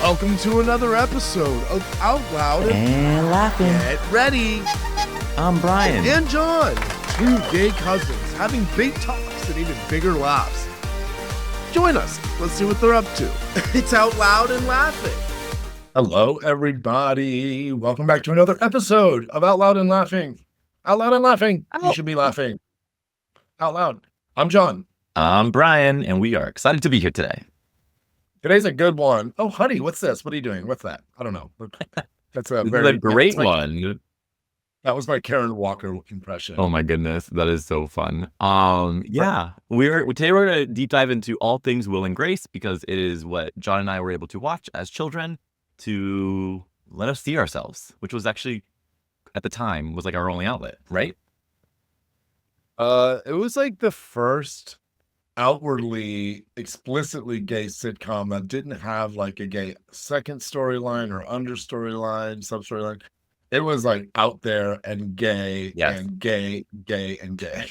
Welcome to another episode of Out Loud and Laughing. Get ready. I'm Bryan. And Jon, two gay cousins having big talks and even bigger laughs. Join us. Let's see what they're up to. It's Out Loud and Laughing. Hello, everybody. Welcome back to another episode of Out Loud and Laughing. Out Loud and Laughing. You should be laughing out loud. I'm Jon. I'm Bryan, and we are excited to be here today. Today's a good one. Oh, honey, what's this? What are you doing? What's that? I don't know. That's a great one. That was my Karen Walker impression. Oh my goodness, that is so fun. Today we're going to deep dive into all things Will and Grace because it is what Jon and I were able to watch as children to let us see ourselves, which was actually at the time was like our only outlet, right? It was like the first outwardly explicitly gay sitcom that didn't have like a gay second storyline or under storyline, sub storyline. It was like out there and gay and gay and gay.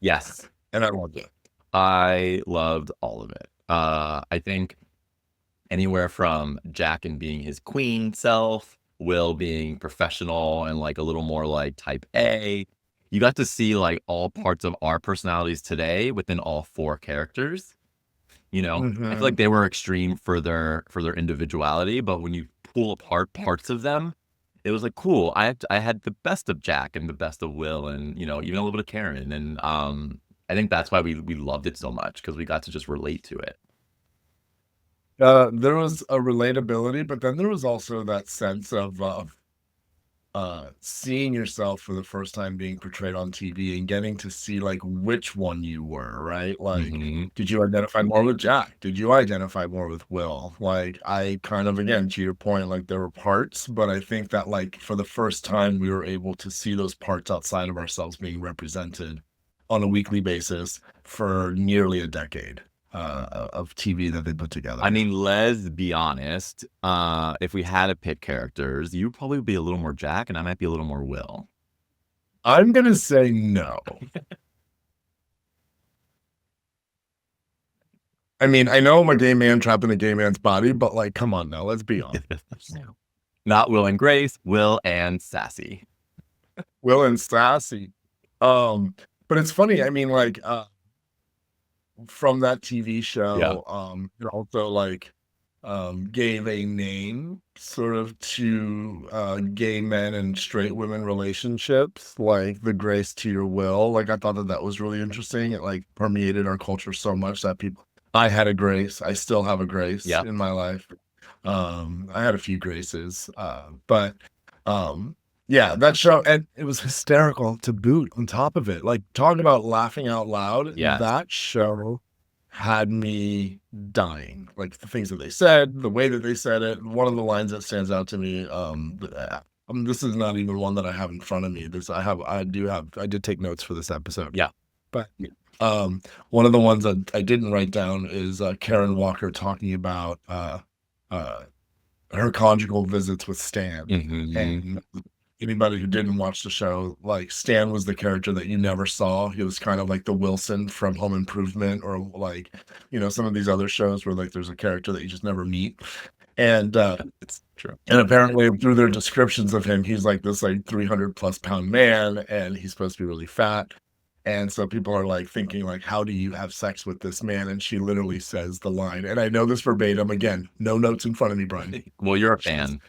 Yes. And I loved it. I loved all of it. I think anywhere from Jack and being his queen self, Will being professional and like a little more like type A. You got to see like all parts of our personalities today within all four characters. You know, I feel like they were extreme for their individuality, but when you pull apart parts of them, it was like cool. I had the best of Jack and the best of Will, and you know, even a little bit of Karen. And I think that's why we loved it so much because we got to just relate to it. There was a relatability, but then there was also that sense of seeing yourself for the first time being portrayed on TV and getting to see like which one you were, right? Like, did you identify more with Jack? Did you identify more with Will? Like, I kind of, again, to your point, like there were parts, but I think that like for the first time we were able to see those parts outside of ourselves being represented on a weekly basis for nearly a decade of TV that they put together. I mean, let's be honest. If we had to pick characters, you'd probably be a little more Jack, and I might be a little more Will. I'm gonna say no. I mean, I know I'm a gay man trapped in a gay man's body, but like, come on now, let's be honest. Not Will and Grace, Will and Sassy. Will and Sassy. But it's funny. I mean, like, from that TV show, it also like gave a name sort of to gay men and straight women relationships, like the Grace to your Will. Like I thought that was really interesting. It like permeated our culture so much that I had a Grace. I still have a Grace in my life. I had a few Graces, but yeah, that show, and it was hysterical to boot on top of it. Like, talking about laughing out loud, that show had me dying. Like, the things that they said, the way that they said it. One of the lines that stands out to me, this is not even one that I have in front of me. I did take notes for this episode. Yeah. But one of the ones that I didn't write down is Karen Walker talking about her conjugal visits with Stan. And anybody who didn't watch the show, like Stan was the character that you never saw. He was kind of like the Wilson from Home Improvement, or like, you know, some of these other shows where like there's a character that you just never meet. And it's true. And apparently through their descriptions of him, he's like this like 300+ pound man, and he's supposed to be really fat. And so people are like thinking like, how do you have sex with this man? And she literally says the line, and I know this verbatim, again, no notes in front of me, Bryan. Well, you're a fan.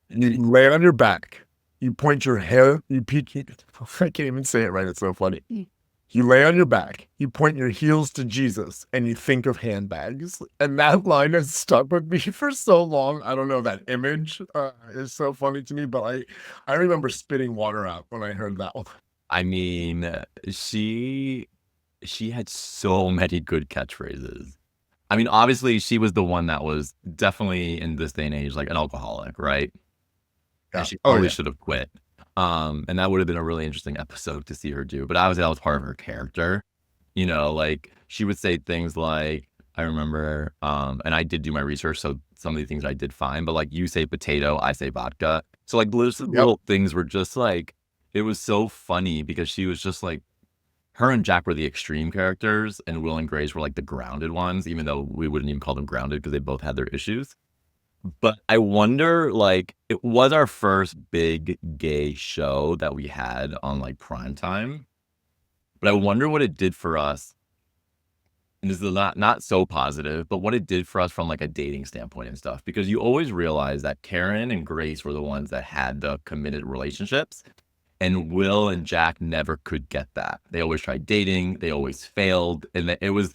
You lay on your back. You point your hair, I can't even say it right, it's so funny. You lay on your back, you point your heels to Jesus, and you think of handbags. And that line has stuck with me for so long. I don't know, that image is so funny to me, but I remember spitting water out when I heard that one. I mean, she had so many good catchphrases. I mean, obviously, she was the one that was definitely in this day and age, like an alcoholic, right? Yeah. And she probably should have quit. And that would have been a really interesting episode to see her do. But obviously that was part of her character. You know, like she would say things like, I remember, and I did do my research, so some of the things I did find, but like you say potato, I say vodka. So like little things were just like, it was so funny because she was just like, her and Jack were the extreme characters, and Will and Grace were like the grounded ones, even though we wouldn't even call them grounded because they both had their issues. But I wonder, like, it was our first big gay show that we had on like prime time. But I wonder what it did for us. And this is not so positive, but what it did for us from like a dating standpoint and stuff. Because you always realize that Karen and Grace were the ones that had the committed relationships. And Will and Jack never could get that. They always tried dating, they always failed. And it was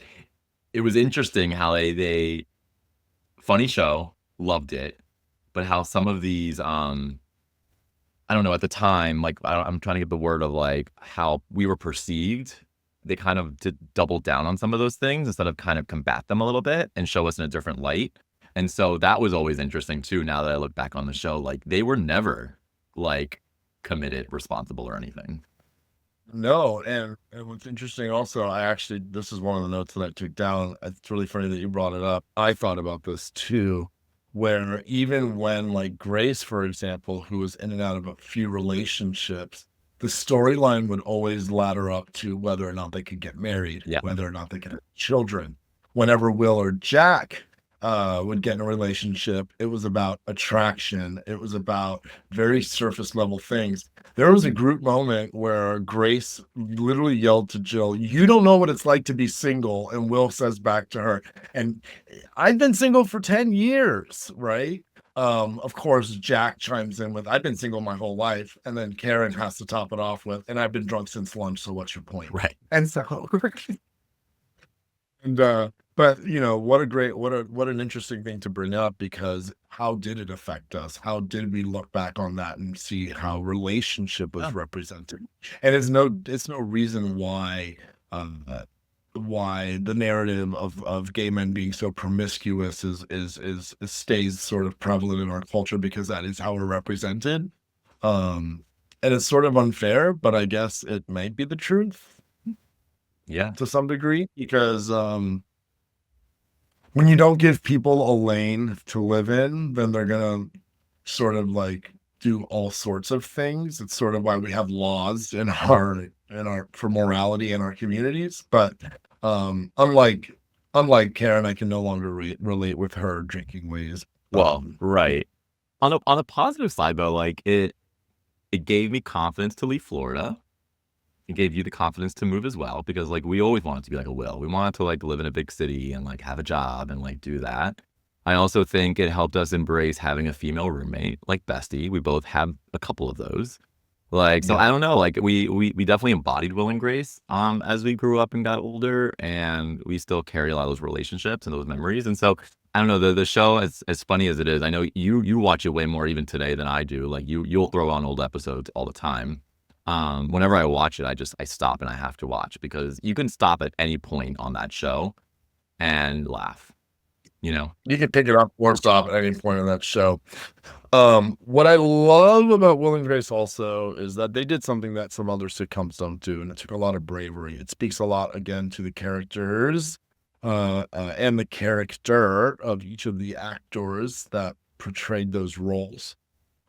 interesting how they funny show, loved it, but how some of these I don't know, at the time, like I'm trying to get the word of like how we were perceived. They kind of did double down on some of those things instead of kind of combat them a little bit and show us in a different light. And so that was always interesting too. Now that I look back on the show, like they were never like committed, responsible, or anything. No, and what's interesting also, this is one of the notes that I took down. It's really funny that you brought it up. I thought about this too, where even when like Grace, for example, who was in and out of a few relationships, the storyline would always ladder up to whether or not they could get married, Yeah. whether or not they could have children. Whenever Will or Jack would get in a relationship, it was about attraction. It was about very surface level things. There was a group moment where Grace literally yelled to Jill, "You don't know what it's like to be single." And Will says back to her, "And I've been single for 10 years, right?" Of course, Jack chimes in with, "I've been single my whole life." And then Karen has to top it off with, "And I've been drunk since lunch, so what's your point?" Right. And so, and but you know, what an interesting thing to bring up, because how did it affect us? How did we look back on that and see how relationship was represented? And it's no reason why the narrative of gay men being so promiscuous is stays sort of prevalent in our culture, because that is how we're represented. And it's sort of unfair, but I guess it might be the truth. Yeah. To some degree, because when you don't give people a lane to live in, then they're gonna sort of like do all sorts of things. It's sort of why we have laws in our for morality in our communities. But unlike Karen, I can no longer relate with her drinking ways. Well, right. On the positive side though, like it gave me confidence to leave Florida. It gave you the confidence to move as well, because like we always wanted to be like a Will. We wanted to like live in a big city and like have a job and like do that. I also think it helped us embrace having a female roommate, like Bestie. We both have a couple of those. Like, so I don't know, like we definitely embodied Will and Grace as we grew up and got older, and we still carry a lot of those relationships and those memories. And so I don't know, the show, as funny as it is, I know you watch it way more even today than I do. Like you'll throw on old episodes all the time. Whenever I watch it, I stop and I have to watch, because you can stop at any point on that show and laugh, you know? You can pick it up or stop at any point in that show. What I love about Will and Grace also is that they did something that some other sitcoms don't do, and it took a lot of bravery. It speaks a lot, again, to the characters and the character of each of the actors that portrayed those roles.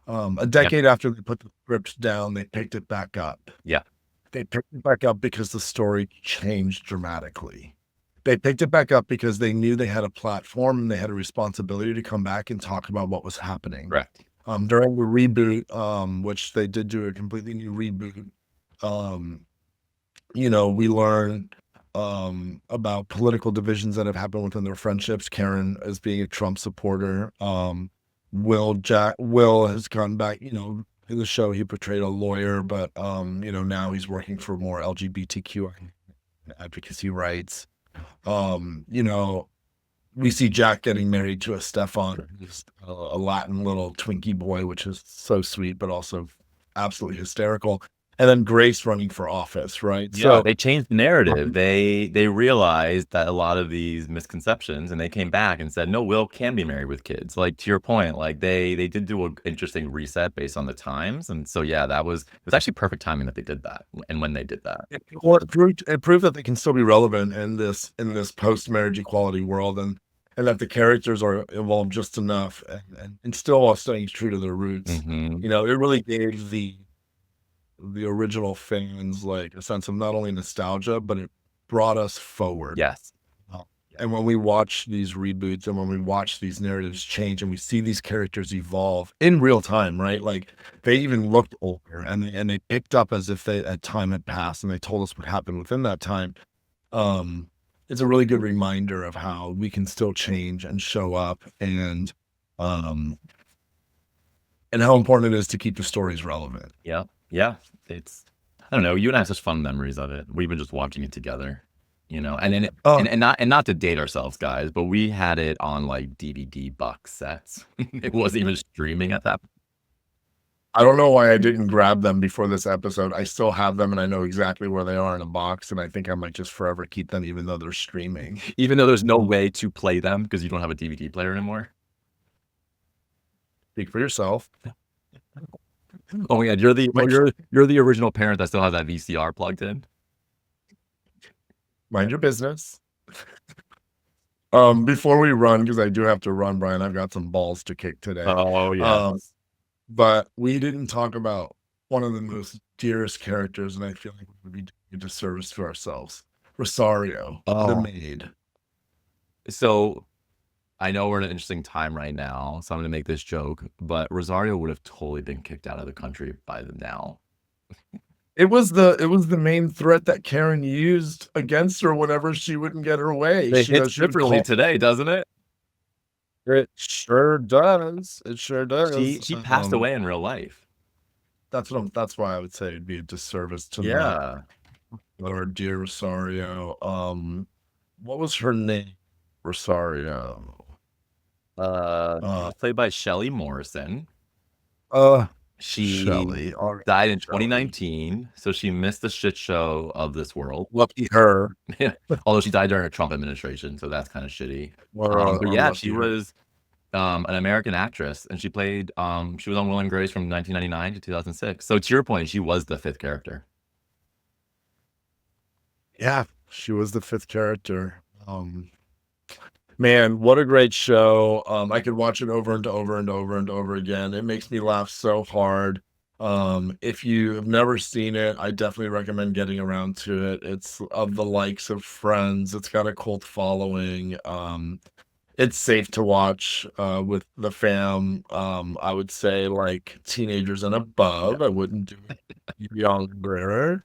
A decade after they put the script down, they picked it back up. Yeah. They picked it back up because the story changed dramatically. They picked it back up because they knew they had a platform and they had a responsibility to come back and talk about what was happening. Correct. During the reboot, which they did do a completely new reboot, you know, we learned about political divisions that have happened within their friendships. Karen as being a Trump supporter. Will has gone back, you know, in the show he portrayed a lawyer, but you know, now he's working for more LGBTQ advocacy rights. You know, we see Jack getting married to a Stefan, who's a Latin little Twinkie boy, which is so sweet, but also absolutely hysterical. And then Grace running for office, right? Yeah, So they changed the narrative. They realized that a lot of these misconceptions, and they came back and said, no, Will can be married with kids. Like, to your point, like they did do an interesting reset based on the times. And so yeah, it was actually perfect timing that they did that, and when they did that. Well, it proved that they can still be relevant in this post-marriage equality world, and that the characters are evolved just enough and still are staying true to their roots. Mhm. You know, it really gave the original fans like a sense of not only nostalgia, but it brought us forward. Yes. And when we watch these reboots and when we watch these narratives change and we see these characters evolve in real time, right? Like they even looked older and they picked up as if a time had passed and they told us what happened within that time. Um, it's a really good reminder of how we can still change and show up um and how important it is to keep the stories relevant. Yeah. Yeah. It's, I don't know. You and I have such fun memories of it. We've been just watching it together, and then Oh, and not to date ourselves, guys, but we had it on like DVD box sets. It wasn't even streaming at that. I don't know why I didn't grab them before this episode. I still have them and I know exactly where they are in a box, and I think I might just forever keep them even though they're streaming. Even though there's no way to play them because you don't have a DVD player anymore. Speak for yourself. Oh yeah, you're the original parent that still has that VCR plugged in. Mind your business. Before we run, because I do have to run, Brian, I've got some balls to kick today. Oh yeah. But we didn't talk about one of the most dearest characters, and I feel like we would be doing a disservice to ourselves. Rosario, the maid. So I know we're in an interesting time right now, so I'm gonna make this joke, but Rosario would have totally been kicked out of the country by them now. It was the main threat that Karen used against her whenever she wouldn't get her way. It She hits would differently call. today, doesn't it? It sure does. It sure does. She passed away in real life. That's why I would say it'd be a disservice to Yeah. our dear Rosario. What was her name? Rosario. Played by Shelley Morrison. She Shelley. died in 2019, so she missed the shit show of this world. Lucky her. Although she died during a Trump administration, so that's kind of shitty. Or But yeah, lucky she her. was an American actress, and she was on Will and Grace from 1999 to 2006. So to your point, she was the fifth character. Yeah, she was the fifth character. Man, what a great show. I could watch it over and over and over and over again. It makes me laugh so hard. If you have never seen it, I definitely recommend getting around to it. It's of the likes of Friends. It's got a cult following. It's safe to watch with the fam. I would say like teenagers and above. I wouldn't do it younger.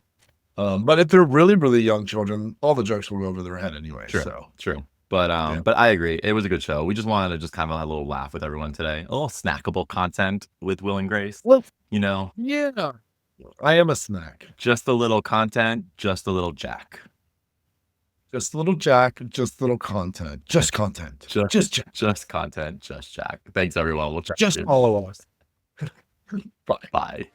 But if they're really, really young children, all the jokes will go over their head anyway. True. But I agree. It was a good show. We just wanted to just kind of have a little laugh with everyone today. A little snackable content with Will and Grace. Well, Yeah. I am a snack. Just a little content, just a little Jack. Just a little Jack, just a little content. Just content. Just Jack. Just content, just Jack. Thanks everyone. We'll Just follow us. Bye. Bye.